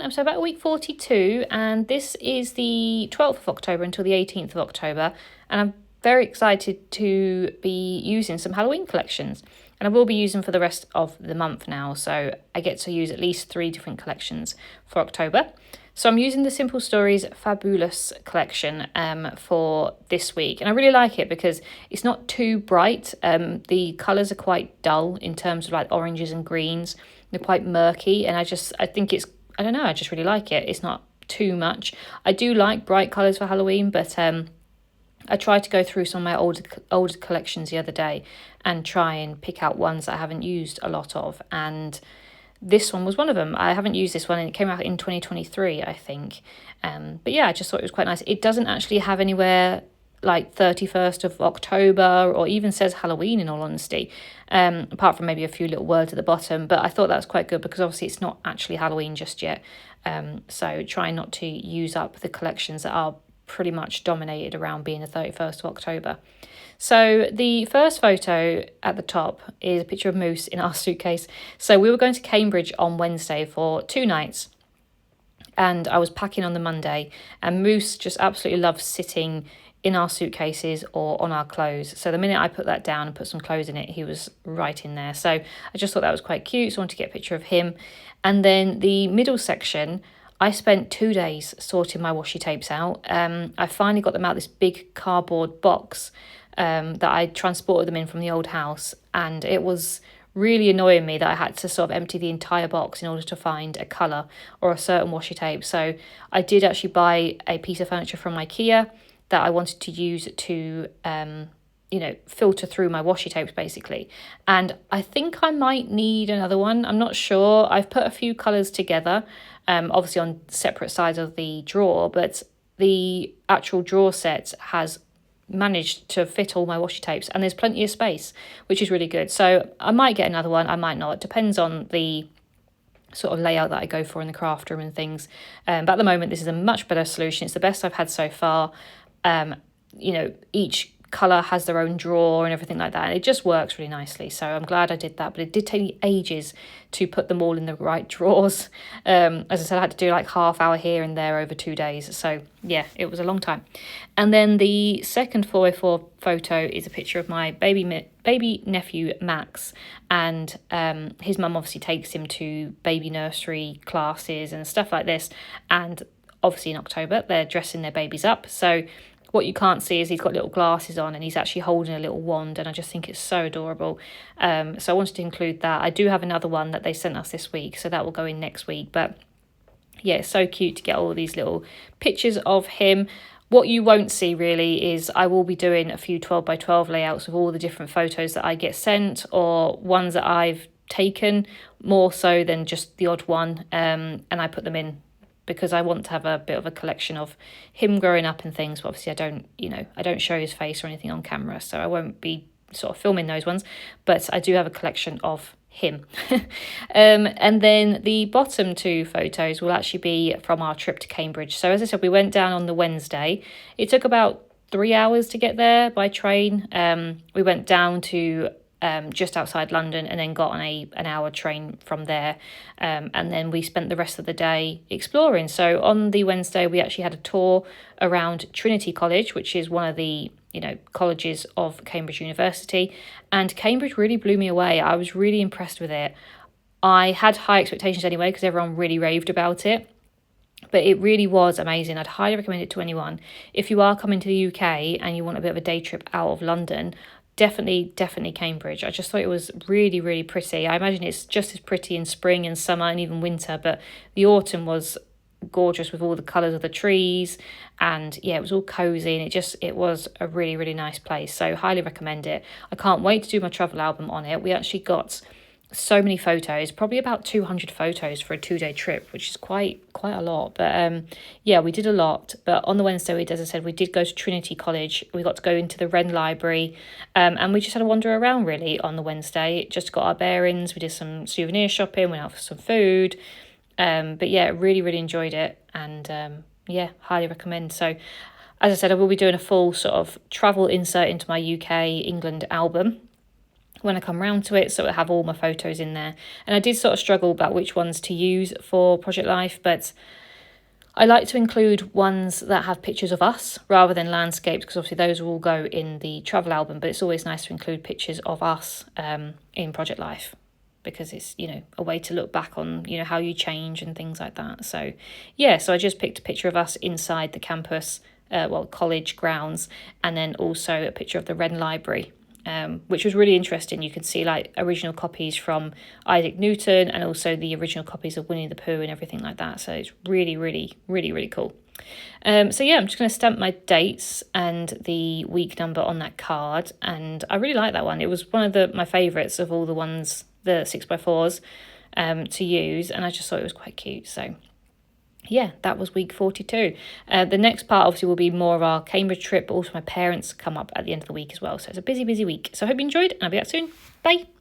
I'm so about week 42, and this is the 12th of October until the 18th of October, and I'm very excited to be using some Halloween collections, and I will be using for the rest of the month now, so I get to use at least 3 different collections for October. So I'm using the Simple Stories Fabulous collection for this week, and I really like it because it's not too bright. The colours are quite dull in terms of like oranges and greens. They're quite murky, and I think it's, I don't know, I just really like it. It's not too much. I do like bright colours for Halloween, but I tried to go through some of my older collections the other day and try and pick out ones that I haven't used a lot of, and this one was one of them. I haven't used this one, and it came out in 2023, I think. But yeah, I just thought it was quite nice. It doesn't actually have anywhere like 31st of October or even says Halloween, in all honesty, apart from maybe a few little words at the bottom. But I thought that was quite good because obviously it's not actually Halloween just yet. So try not to use up the collections that are pretty much dominated around being the 31st of October. So the first photo at the top is a picture of Moose in our suitcase. So we were going to Cambridge on Wednesday for 2 nights, and I was packing on the Monday, and Moose just absolutely loves sitting in our suitcases or on our clothes. So the minute I put that down and put some clothes in it, he was right in there. So I just thought that was quite cute, so I wanted to get a picture of him. And then the middle section, I spent 2 days sorting my washi tapes out. I finally got them out of this big cardboard box that I transported them in from the old house, and it was really annoying me that I had to sort of empty the entire box in order to find a colour or a certain washi tape. So I did actually buy a piece of furniture from IKEA that I wanted to use to filter through my washi tapes basically, and I think I might need another one. I'm not sure. I've put a few colours together, obviously on separate sides of the drawer, but the actual drawer set has managed to fit all my washi tapes, and there's plenty of space, which is really good. So I might get another one, I might not. It depends on the sort of layout that I go for in the craft room and things. But at the moment, this is a much better solution. It's the best I've had so far. Each colour has their own drawer and everything like that, and it just works really nicely. So I'm glad I did that, but it did take me ages to put them all in the right drawers. As I said, I had to do like half hour here and there over 2 days, so yeah, it was a long time. And then the second 4x4 photo is a picture of my baby nephew Max, and his mum obviously takes him to baby nursery classes and stuff like this, and obviously in October they're dressing their babies up, so what you can't see is he's got little glasses on, and he's actually holding a little wand, and I just think it's so adorable. So I wanted to include that. I do have another one that they sent us this week, so that will go in next week. But yeah, it's so cute to get all these little pictures of him. What you won't see really is I will be doing a few 12x12 layouts of all the different photos that I get sent, or ones that I've taken more so than just the odd one, and I put them in because I want to have a bit of a collection of him growing up and things. But obviously I don't show his face or anything on camera, so I won't be sort of filming those ones, but I do have a collection of him. And then the bottom 2 photos will actually be from our trip to Cambridge. So as I said, we went down on the Wednesday. It took about 3 hours to get there by train. We went down to just outside London and then got on an hour train from there, and then we spent the rest of the day exploring. So on the Wednesday we actually had a tour around Trinity College, which is one of the colleges of Cambridge University, and Cambridge really blew me away. I was really impressed with it. I had high expectations anyway because everyone really raved about it, but it really was amazing. I'd highly recommend it to anyone. If you are coming to the UK and you want a bit of a day trip out of London, definitely Cambridge. I just thought it was really, really pretty. I imagine it's just as pretty in spring and summer and even winter, but the autumn was gorgeous with all the colours of the trees, and yeah, it was all cozy, and it was a really, really nice place. So highly recommend it. I can't wait to do my travel album on it. We actually got so many photos, probably about 200 photos for a 2-day trip, which is quite a lot. But yeah, we did a lot. But on the Wednesday, as I said, we did go to Trinity College. We got to go into the Wren Library, and we just had a wander around really on the Wednesday, just got our bearings. We did some souvenir shopping, went out for some food, but yeah, really, really enjoyed it, and yeah, highly recommend. So as I said, I will be doing a full sort of travel insert into my UK England album when I come round to it, so it'll have all my photos in there. And I did sort of struggle about which ones to use for Project Life, but I like to include ones that have pictures of us rather than landscapes, because obviously those will all go in the travel album, but it's always nice to include pictures of us in Project Life, because it's, you know, a way to look back on, you know, how you change and things like that. So yeah, so I just picked a picture of us inside the campus, college grounds, and then also a picture of the Wren Library, which was really interesting. You can see like original copies from Isaac Newton and also the original copies of Winnie the Pooh and everything like that. So it's really, really, really, really cool. So yeah, I'm just going to stamp my dates and the week number on that card. And I really like that one. It was one of my favourites of all the ones, the 6x4s to use. And I just thought it was quite cute. So yeah, that was week 42. The next part obviously will be more of our Cambridge trip, but also my parents come up at the end of the week as well. So it's a busy, busy week. So I hope you enjoyed, and I'll be back soon. Bye.